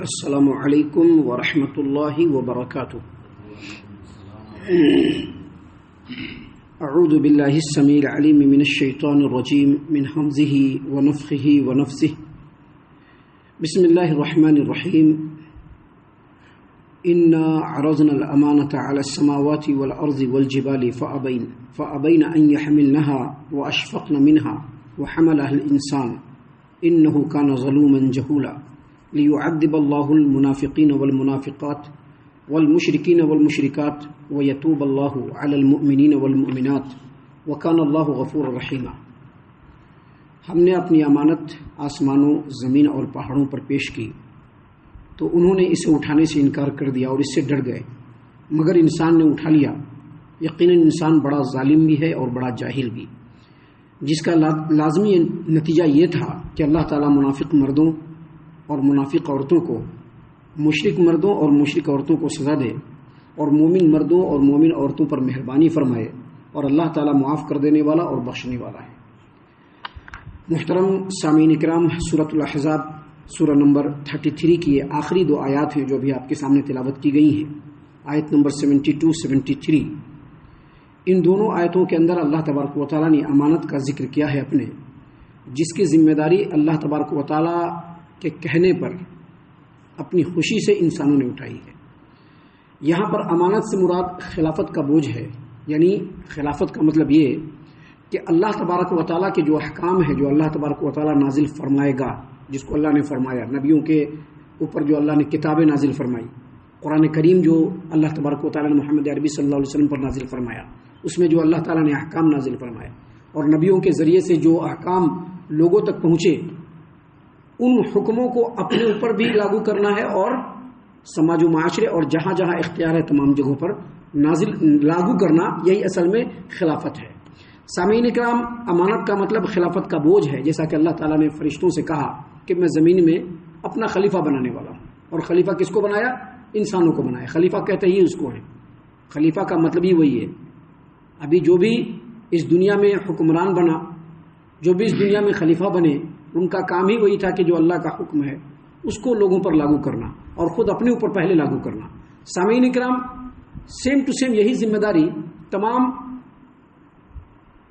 السلام علیکم ورحمۃ اللہ وبرکاتہ. اعوذ باللہ السمیع العلیم من الشیطان الرجیم من حمزہ ونفخہ ونفثہ. بسم اللہ الرحمن الرحیم. انا عرضنا الامانة على السماوات والارض والجبال فابین ان يحملنها واشفقن منها وحملها الانسان انه كان ظلوما جهولا. ليعذب الله المنافقين والمنافقات والمشركين والمشركات ويتوب الله على المؤمنين والمؤمنات وكان الله غفورا رحيما. ہم نے اپنی امانت آسمانوں، زمین اور پہاڑوں پر پیش کی تو انہوں نے اسے اٹھانے سے انکار کر دیا اور اس سے ڈر گئے، مگر انسان نے اٹھا لیا. یقیناً انسان بڑا ظالم بھی ہے اور بڑا جاہل بھی، جس کا لازمی نتیجہ یہ تھا کہ اللہ تعالیٰ منافق مردوں اور منافق عورتوں کو، مشرک مردوں اور مشرک عورتوں کو سزا دے اور مومن مردوں اور مومن عورتوں پر مہربانی فرمائے، اور اللہ تعالیٰ معاف کر دینے والا اور بخشنے والا ہے. محترم سامعین اکرام، سورۃ الاحزاب سورہ نمبر 33 کی یہ آخری دو آیات ہیں جو ابھی آپ کے سامنے تلاوت کی گئی ہیں، آیت نمبر 72-73. ان دونوں آیتوں کے اندر اللہ تبارک و تعالیٰ نے امانت کا ذکر کیا ہے اپنے، جس کی ذمہ داری اللہ تبارک و تعالیٰ کے کہنے پر اپنی خوشی سے انسانوں نے اٹھائی ہے. یہاں پر امانت سے مراد خلافت کا بوجھ ہے، یعنی خلافت کا مطلب یہ کہ اللہ تبارک و تعالیٰ کے جو احکام ہیں، جو اللہ تبارک و تعالیٰ نازل فرمائے گا، جس کو اللہ نے فرمایا، نبیوں کے اوپر جو اللہ نے کتابیں نازل فرمائی، قرآن کریم جو اللہ تبارک و تعالیٰ نے محمد عربی صلی اللہ علیہ وسلم پر نازل فرمایا، اس میں جو اللہ تعالیٰ نے احکام نازل فرمایا، اور نبیوں کے ذریعے سے جو احکام لوگوں تک پہنچے، ان حکموں کو اپنے اوپر بھی لاگو کرنا ہے اور سماج و معاشرے اور جہاں جہاں اختیار ہے تمام جگہوں پر لاگو کرنا، یہی اصل میں خلافت ہے. سامعین اکرام، امانت کا مطلب خلافت کا بوجھ ہے، جیسا کہ اللہ تعالیٰ نے فرشتوں سے کہا کہ میں زمین میں اپنا خلیفہ بنانے والا ہوں. اور خلیفہ کس کو بنایا؟ انسانوں کو بنایا. خلیفہ کہتے ہی اس کو ہے، خلیفہ کا مطلب ہی وہی ہے. ابھی جو بھی اس دنیا میں حکمران بنا، جو بھی اس دنیا میں خلیفہ بنے، ان کا کام ہی وہی تھا کہ جو اللہ کا حکم ہے اس کو لوگوں پر لاگو کرنا اور خود اپنے اوپر پہلے لاگو کرنا. سامعین اکرام، سیم ٹو سیم یہی ذمہ داری تمام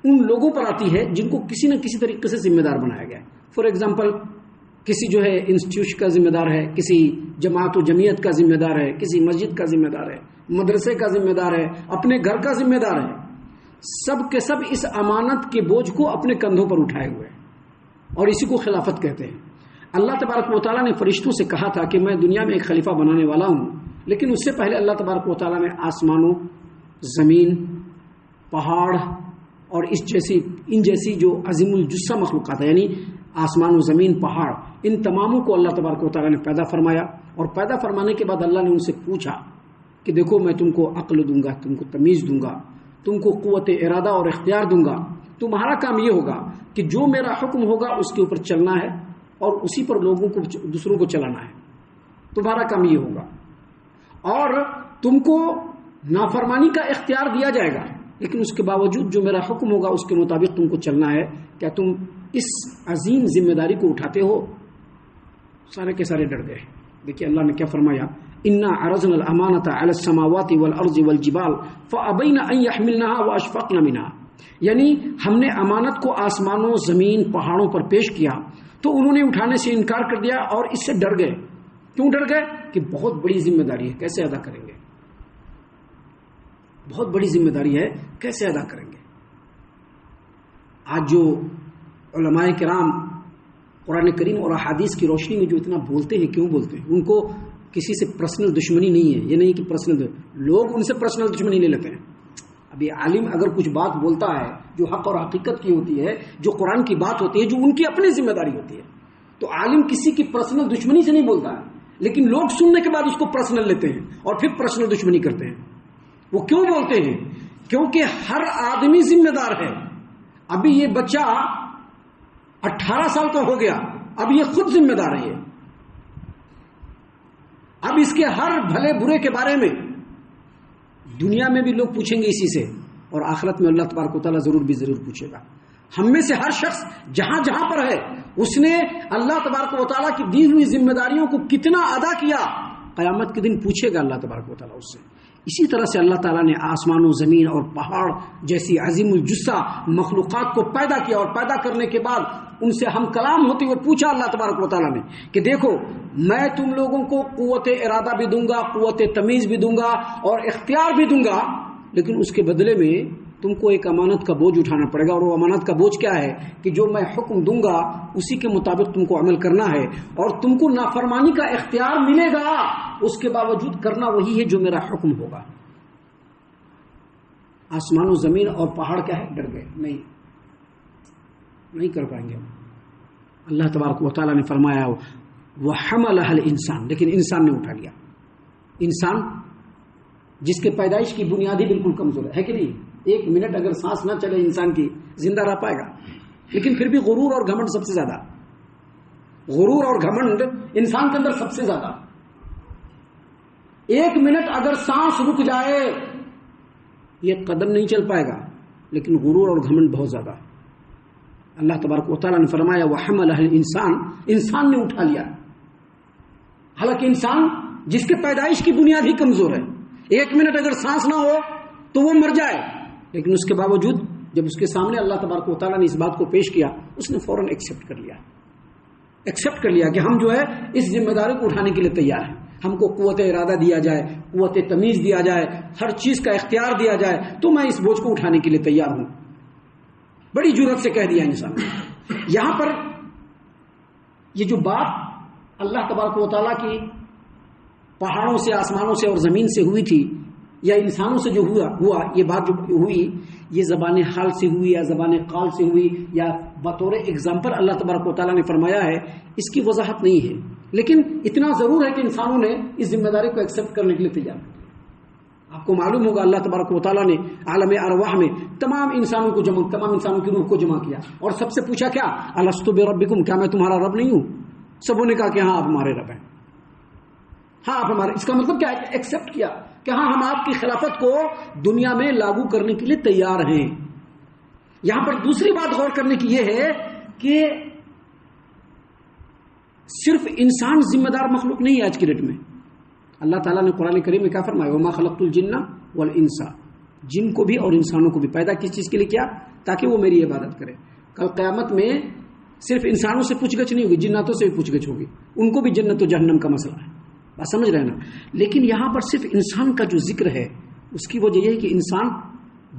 ان لوگوں پر آتی ہے جن کو کسی نہ کسی طریقے سے ذمہ دار بنایا گیا ہے. فار ایگزامپل، کسی جو ہے انسٹیٹیوشن کا ذمہ دار ہے، کسی جماعت و جمعیت کا ذمہ دار ہے، کسی مسجد کا ذمہ دار ہے، مدرسے کا ذمہ دار ہے، اپنے گھر کا ذمہ دار ہے. سب کے سب اس امانت کے بوجھ کو اپنے کندھوں پر اٹھائے ہوئے ہیں، اور اسی کو خلافت کہتے ہیں. اللہ تبارک و تعالیٰ نے فرشتوں سے کہا تھا کہ میں دنیا میں ایک خلیفہ بنانے والا ہوں، لیکن اس سے پہلے اللہ تبارک و تعالیٰ نے آسمانوں، زمین، پہاڑ اور ان جیسی جو عظیم الجثہ مخلوقات ہیں، یعنی آسمان و زمین، پہاڑ، ان تماموں کو اللہ تبارک و تعالیٰ نے پیدا فرمایا. اور پیدا فرمانے کے بعد اللہ نے ان سے پوچھا کہ دیکھو، میں تم کو عقل دوں گا، تم کو تمیز دوں گا، تم کو قوت ارادہ اور اختیار دوں گا. تمہارا کام یہ ہوگا کہ جو میرا حکم ہوگا اس کے اوپر چلنا ہے اور اسی پر لوگوں کو، دوسروں کو چلانا ہے. تمہارا کام یہ ہوگا، اور تم کو نافرمانی کا اختیار دیا جائے گا، لیکن اس کے باوجود جو میرا حکم ہوگا اس کے مطابق تم کو چلنا ہے. کیا تم اس عظیم ذمہ داری کو اٹھاتے ہو؟ سارے کے سارے ڈر گئے. دیکھیے اللہ نے کیا فرمایا، انا عرضنا الامانة على السماوات والارض والجبال فابین ان يحملنها واشفقن منها. یعنی ہم نے امانت کو آسمانوں، زمین، پہاڑوں پر پیش کیا تو انہوں نے اٹھانے سے انکار کر دیا اور اس سے ڈر گئے. کیوں ڈر گئے؟ کہ بہت بڑی ذمہ داری ہے، کیسے ادا کریں گے؟ بہت بڑی ذمہ داری ہے، کیسے ادا کریں گے؟ آج جو علماء کرام قرآن کریم اور احادیث کی روشنی میں جو اتنا بولتے ہیں، کیوں بولتے ہیں؟ ان کو کسی سے پرسنل دشمنی نہیں ہے. یہ نہیں کہ پرسنل، لوگ ان سے پرسنل دشمنی لے لیتے ہیں. ابھی عالم اگر کچھ بات بولتا ہے جو حق اور حقیقت کی ہوتی ہے، جو قرآن کی بات ہوتی ہے، جو ان کی اپنی ذمہ داری ہوتی ہے، تو عالم کسی کی پرسنل دشمنی سے نہیں بولتا ہے، لیکن لوگ سننے کے بعد اس کو پرسنل لیتے ہیں اور پھر پرسنل دشمنی کرتے ہیں. وہ کیوں بولتے ہیں؟ کیونکہ ہر آدمی ذمہ دار ہے. ابھی یہ بچہ 18 سال کا ہو گیا، اب یہ خود ذمہ دار ہے. اب اس کے ہر بھلے برے کے بارے میں دنیا میں بھی لوگ پوچھیں گے اسی سے، اور آخرت میں اللہ تبارک و تعالیٰ ضرور پوچھے گا. ہم میں سے ہر شخص جہاں جہاں پر ہے اس نے اللہ تبارک و تعالیٰ کی دی ہوئی ذمہ داریوں کو کتنا ادا کیا، قیامت کے دن پوچھے گا اللہ تبارک و تعالیٰ اس سے۔ اسی طرح سے اللہ تعالیٰ نے آسمان و زمین اور پہاڑ جیسی عظیم الجثہ مخلوقات کو پیدا کیا، اور پیدا کرنے کے بعد ان سے ہم کلام ہوتے ہوئے پوچھا اللہ تبارک و تعالیٰ نے کہ دیکھو میں تم لوگوں کو قوت ارادہ بھی دوں گا، قوت تمیز بھی دوں گا اور اختیار بھی دوں گا، لیکن اس کے بدلے میں تم کو ایک امانت کا بوجھ اٹھانا پڑے گا، اور وہ امانت کا بوجھ کیا ہے کہ جو میں حکم دوں گا اسی کے مطابق تم کو عمل کرنا ہے، اور تم کو نافرمانی کا اختیار ملے گا، اس کے باوجود کرنا وہی ہے جو میرا حکم ہوگا۔ آسمان و زمین اور پہاڑ کیا ہے؟ ڈر گئے، نہیں کر پائیں گے۔ اللہ تبارک و تعالیٰ نے فرمایا وَحَمَلَهَا الْإِنسان، لیکن انسان نے اٹھا لیا۔ انسان جس کے پیدائش کی بنیادی بالکل کمزور ہے کہ نہیں؟ ایک منٹ اگر سانس نہ چلے انسان کی زندہ رہ پائے گا، لیکن پھر بھی غرور اور گھمنڈ سب سے زیادہ، غرور اور گھمنڈ انسان کے اندر سب سے زیادہ۔ ایک منٹ اگر سانس رک جائے یہ قدم نہیں چل پائے گا، لیکن غرور اور گھمنڈ بہت زیادہ۔ اللہ تبارک و تعالیٰ نے فرمایا وَحَمَلَهَا الْإِنسان، انسان نے اٹھا لیا۔ حالانکہ انسان جس کے پیدائش کی بنیاد ہی کمزور ہے، ایک منٹ اگر سانس نہ ہو تو وہ مر جائے، لیکن اس کے باوجود جب اس کے سامنے اللہ تبارک و تعالیٰ نے اس بات کو پیش کیا اس نے فوراً ایکسیپٹ کر لیا کہ ہم جو ہے اس ذمہ داری کو اٹھانے کے لیے تیار ہیں، ہم کو قوت ارادہ دیا جائے، قوت تمیز دیا جائے، ہر چیز کا اختیار دیا جائے تو میں اس بوجھ کو اٹھانے کے لیے تیار ہوں۔ بڑی جرأت سے کہہ دیا انسان نے۔ یہاں پر یہ جو بات اللہ تبارک و تعالیٰ کی پہاڑوں سے، آسمانوں سے اور زمین سے ہوئی تھی، یا انسانوں سے جو ہوا یہ بات جو ہوئی، یہ زبان حال سے ہوئی یا زبان قال سے ہوئی یا بطور ایگزامپل اللہ تبارک و تعالیٰ نے فرمایا ہے، اس کی وضاحت نہیں ہے، لیکن اتنا ضرور ہے کہ انسانوں نے اس ذمہ داری کو ایکسیپٹ کرنے کے لیے تیار کر دیا۔ آپ کو معلوم ہوگا اللہ تبارک و تعالیٰ نے عالم ارواح میں تمام انسانوں کی روح کو جمع کیا اور سب سے پوچھا کیا؟ الست بربکم، کیا میں تمہارا رب نہیں ہوں؟ سبوں نے کہا کہ ہاں آپ ہمارے رب ہیں، ہاں آپ ہمارے۔ اس کا مطلب کیا ہے؟ ایکسیپٹ کیا کہ ہاں ہم آپ کی خلافت کو دنیا میں لاگو کرنے کے لیے تیار ہیں۔ یہاں پر دوسری بات غور کرنے کی یہ ہے کہ صرف انسان ذمہ دار مخلوق نہیں ہے آج کی ڈیٹ میں۔ اللہ تعالیٰ نے قرآن کریم میں کیا فرمایا؟ وما خلقت الجن والانس، جن کو بھی اور انسانوں کو بھی پیدا کس چیز کے لیے کیا؟ تاکہ وہ میری عبادت کرے۔ کل قیامت میں صرف انسانوں سے پوچھ گچھ نہیں ہوگی، جناتوں سے بھی پوچھ گچھ ہوگی، ان کو بھی جنت و جہنم کا مسئلہ ہے، بات سمجھ رہے ہیں نا؟ لیکن یہاں پر صرف انسان کا جو ذکر ہے اس کی وجہ یہ ہے کہ انسان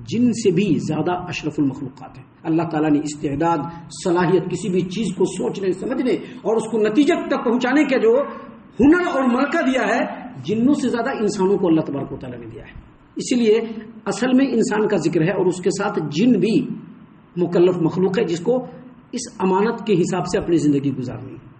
جن سے بھی زیادہ اشرف المخلوقات ہے۔ اللہ تعالیٰ نے استعداد، صلاحیت، کسی بھی چیز کو سوچنے سمجھنے اور اس کو نتیجے تک پہنچانے کا جو ہنر اور ملکہ دیا ہے، جنوں سے زیادہ انسانوں کو اللہ تبارک و تعالیٰ نے دیا ہے۔ اسی لیے اصل میں انسان کا ذکر ہے اور اس کے ساتھ جن بھی مکلف مخلوق ہے جس کو اس امانت کے حساب سے اپنی زندگی گزارنی ہے۔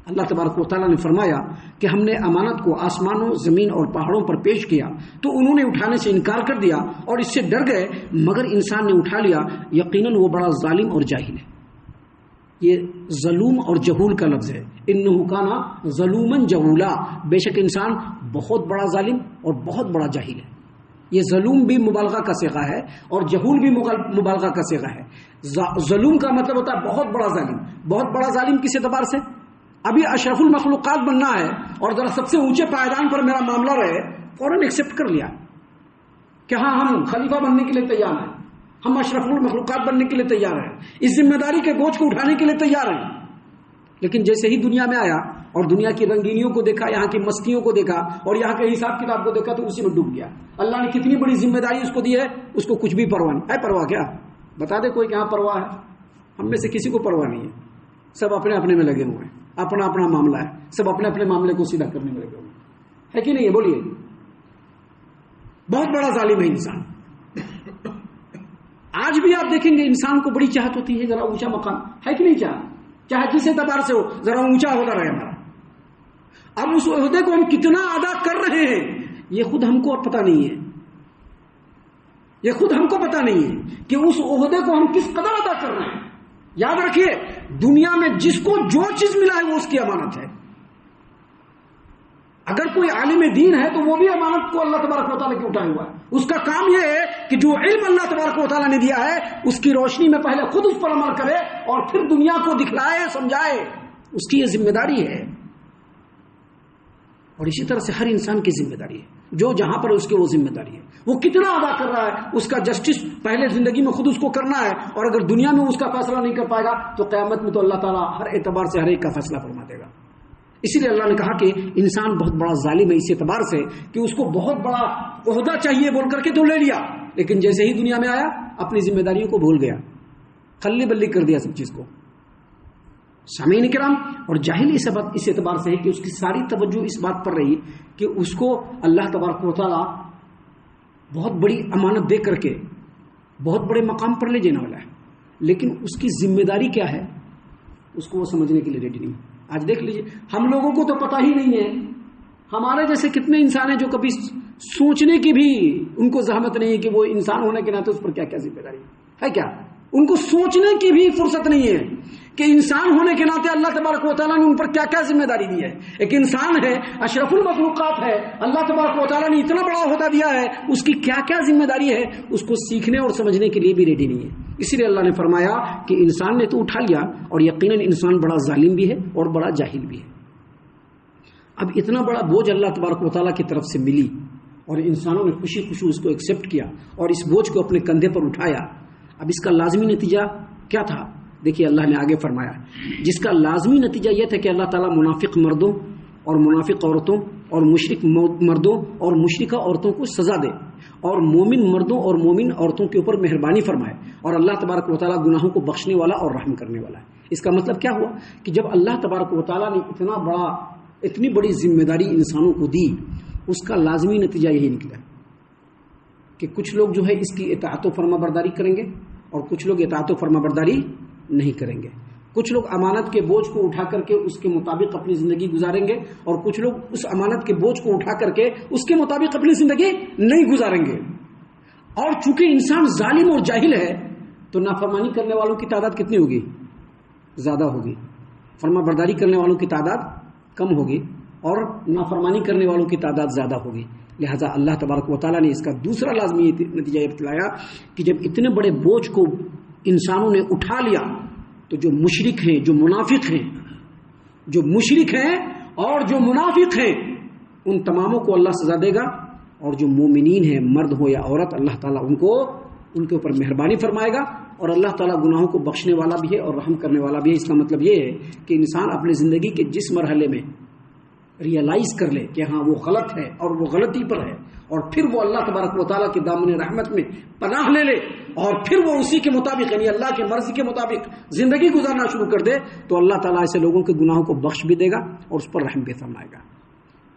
اللہ تبارک و تعالیٰ نے فرمایا کہ ہم نے امانت کو آسمانوں، زمین اور پہاڑوں پر پیش کیا تو انہوں نے اٹھانے سے انکار کر دیا اور اس سے ڈر گئے، مگر انسان نے اٹھا لیا، یقیناً وہ بڑا ظالم اور جاہل ہے۔ یہ ظلوم اور جہول کا لفظ ہے، انہ کان ظلوما جہولا، بے شک انسان بہت بڑا ظالم اور بہت بڑا جاہل ہے۔ یہ ظلوم بھی مبالغہ کا صیغہ ہے اور جہول بھی مبالغہ کا صیغہ ہے۔ ظلوم کا مطلب ہوتا ہے بہت بڑا ظالم۔ بہت بڑا ظالم کس اعتبار سے؟ ابھی اشرف المخلوقات بننا ہے اور ذرا سب سے اونچے پائیدان پر میرا معاملہ رہے، فوراً ایکسیپٹ کر لیا کہ ہاں ہم خلیفہ بننے کے لیے تیار ہیں، ہم اشرف المخلوقات بننے کے لیے تیار ہیں، اس ذمہ داری کے بوجھ کو اٹھانے کے لیے تیار ہیں۔ لیکن جیسے ہی دنیا میں آیا اور دنیا کی رنگینیوں کو دیکھا، یہاں کی مستیوں کو دیکھا اور یہاں کے حساب کتاب کو دیکھا تو اسی میں ڈوب گیا۔ اللہ نے کتنی بڑی ذمہ داری اس کو دی ہے، اس کو کچھ بھی پرواہ نہیں ہے۔ پرواہ کیا؟ بتا دے کوئی کہ ہاں پرواہ ہے؟ ہم میں سے کسی کو پرواہ نہیں ہے، سب اپنے اپنے میں لگے ہوئے ہیں، اپنا اپنا معاملہ ہے، سب اپنے اپنے معاملے کو سیدھا کرنے میں لگے ہوئے ہیں، ہے کہ نہیں ہے؟ بولیے۔ بہت بڑا ظالم ہے انسان۔ آج بھی آپ دیکھیں گے انسان کو بڑی چاہت ہوتی ہے ذرا اونچا مقام، ہے کہ نہیں؟ چاہے جس اعتبار سے ہو ذرا اونچا عہدہ رہے ہمارا۔ اب اس عہدے کو ہم کتنا ادا کر رہے ہیں یہ خود ہم کو پتہ نہیں ہے، یہ خود ہم کو پتہ نہیں ہے کہ اس عہدے کو ہم کس قدر ادا کر رہے ہیں۔ یاد رکھیے دنیا میں جس کو جو چیز ملا ہے وہ اس کی امانت ہے۔ اگر کوئی عالم دین ہے تو وہ بھی امانت کو اللہ تبارک و تعالیٰ کی اٹھائے ہوا ہے، اس کا کام یہ ہے کہ جو علم اللہ تبارک و تعالیٰ نے دیا ہے اس کی روشنی میں پہلے خود اس پر عمل کرے اور پھر دنیا کو دکھلائے سمجھائے، اس کی یہ ذمہ داری ہے۔ اور اسی طرح سے ہر انسان کی ذمہ داری ہے، جو جہاں پر اس کے وہ ذمہ داری ہے، وہ کتنا ادا کر رہا ہے، اس کا جسٹس پہلے زندگی میں خود اس کو کرنا ہے، اور اگر دنیا میں اس کا فیصلہ نہیں کر پائے گا تو قیامت میں تو اللہ تعالیٰ ہر اعتبار سے ہر ایک کا فیصلہ فرما دے گا۔ اسی لیے اللہ نے کہا کہ انسان بہت بڑا ظالم ہے اس اعتبار سے کہ اس کو بہت بڑا عہدہ چاہیے بول کر کے تو لے لیا، لیکن جیسے ہی دنیا میں آیا اپنی ذمہ داریوں کو بھول گیا، خلی بلی کر دیا سب چیز کو۔ سامعین کرام، اور جاہل اس اعتبار سے ہے کہ اس کی ساری توجہ اس بات پر رہی کہ اس کو اللہ تبارک و تعالیٰ بہت بڑی امانت دے کر کے بہت بڑے مقام پر لے جانے والا ہے، لیکن اس کی ذمہ داری کیا ہے اس کو وہ سمجھنے کے لیے ریڈی نہیں۔ آج دیکھ لیجئے، ہم لوگوں کو تو پتہ ہی نہیں ہے، ہمارے جیسے کتنے انسان ہیں جو کبھی سوچنے کی بھی ان کو زحمت نہیں ہے کہ وہ انسان ہونے کے ناطے اس پر کیا کیا ذمہ داری ہے، کیا ان کو سوچنے کی بھی فرصت نہیں ہے کہ انسان ہونے کے ناطے اللہ تبارک و تعالیٰ نے ان پر کیا کیا ذمہ داری دی ہے۔ ایک انسان ہے، اشرف المخلوقات ہے، اللہ تبارک و تعالیٰ نے اتنا بڑا عہدہ دیا ہے، اس کی کیا کیا ذمہ داری ہے اس کو سیکھنے اور سمجھنے کے لیے بھی ریڈی نہیں ہے۔ اسی لیے اللہ نے فرمایا کہ انسان نے تو اٹھا لیا، اور یقیناً انسان بڑا ظالم بھی ہے اور بڑا جاہل بھی ہے۔ اب اتنا بڑا بوجھ اللہ تبارک و تعالیٰ کی طرف سے ملی اور انسانوں نے خوشی خوشی اس کو ایکسیپٹ کیا اور اس بوجھ کو اپنے کندھے پر اٹھایا۔ اب اس کا لازمی نتیجہ کیا تھا؟ دیکھیے اللہ نے آگے فرمایا، جس کا لازمی نتیجہ یہ تھا کہ اللہ تعالیٰ منافق مردوں اور منافق عورتوں اور مشرک مردوں اور مشرکہ عورتوں کو سزا دے، اور مومن مردوں اور مومن عورتوں کے اوپر مہربانی فرمائے، اور اللہ تبارک و تعالیٰ گناہوں کو بخشنے والا اور رحم کرنے والا ہے۔ اس کا مطلب کیا ہوا کہ جب اللہ تبارک و تعالیٰ نے اتنی بڑی ذمہ داری انسانوں کو دی، اس کا لازمی نتیجہ یہی نکلا کہ کچھ لوگ جو ہے اس کی اطاعت و فرما برداری کریں گے اور کچھ لوگ اطاعت و فرما برداری نہیں کریں گے۔ کچھ لوگ امانت کے بوجھ کو اٹھا کر کے اس کے مطابق اپنی زندگی گزاریں گے، اور کچھ لوگ اس امانت کے بوجھ کو اٹھا کر کے اس کے مطابق اپنی زندگی نہیں گزاریں گے۔ اور چونکہ انسان ظالم اور جاہل ہے تو نافرمانی کرنے والوں کی تعداد کتنی ہوگی؟ زیادہ ہوگی۔ فرما برداری کرنے والوں کی تعداد کم ہوگی اور نافرمانی کرنے والوں کی تعداد زیادہ ہوگی۔ لہذا اللہ تبارک و تعالیٰ نے اس کا دوسرا لازمی نتیجہ یہ بتلایا کہ جب اتنے بڑے بوجھ کو انسانوں نے اٹھا لیا تو جو مشرک ہیں، جو منافق ہیں، جو مشرک ہیں اور جو منافق ہیں، ان تماموں کو اللہ سزا دے گا، اور جو مومنین ہیں مرد ہو یا عورت، اللہ تعالیٰ ان کے اوپر مہربانی فرمائے گا، اور اللہ تعالیٰ گناہوں کو بخشنے والا بھی ہے اور رحم کرنے والا بھی ہے۔ اس کا مطلب یہ ہے کہ انسان اپنی زندگی کے جس مرحلے میں ریئلائز کر لے کہ ہاں وہ غلط ہے اور وہ غلطی پر ہے، اور پھر وہ اللہ تبارک و تعالیٰ کے دامن رحمت میں پناہ لے لے، اور پھر وہ اسی کے مطابق یعنی اللہ کے مرضی کے مطابق زندگی گزارنا شروع کر دے، تو اللہ تعالیٰ ایسے لوگوں کے گناہوں کو بخش بھی دے گا اور اس پر رحم بھی فرمائے گا۔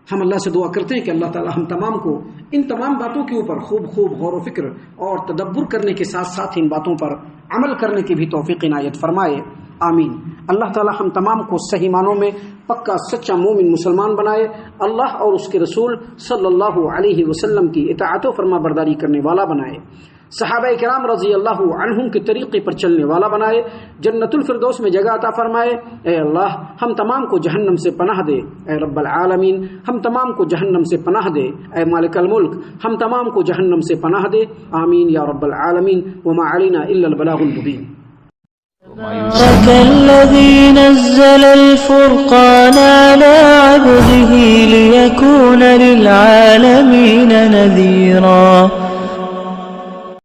ہم اللہ سے دعا کرتے ہیں کہ اللہ تعالیٰ ہم تمام کو ان تمام باتوں کے اوپر خوب غور و فکر اور تدبر کرنے کے ساتھ ساتھ ان باتوں پر عمل کرنے کی بھی توفیق عنایت فرمائے، آمین۔ اللہ تعالیٰ ہم تمام کو صحیح معنوں میں پکا سچا مومن مسلمان بنائے، اللہ اور اس کے رسول صلی اللہ علیہ وسلم کی اطاعت و فرما برداری کرنے والا بنائے، صحابہ کرام رضی اللہ عنہم کے طریقے پر چلنے والا بنائے، جنت الفردوس میں جگہ عطا فرمائے۔ اے اللہ ہم تمام کو جہنم سے پناہ دے، اے رب العالمین ہم تمام کو جہنم سے پناہ دے، اے مالک الملک ہم تمام کو جہنم سے پناہ دے، آمین یا رب العالمین۔ وما علینا الا البلاغ المبین۔ تبارك الذي نزل الفرقان على عبده ليكون للعالمين نذيرا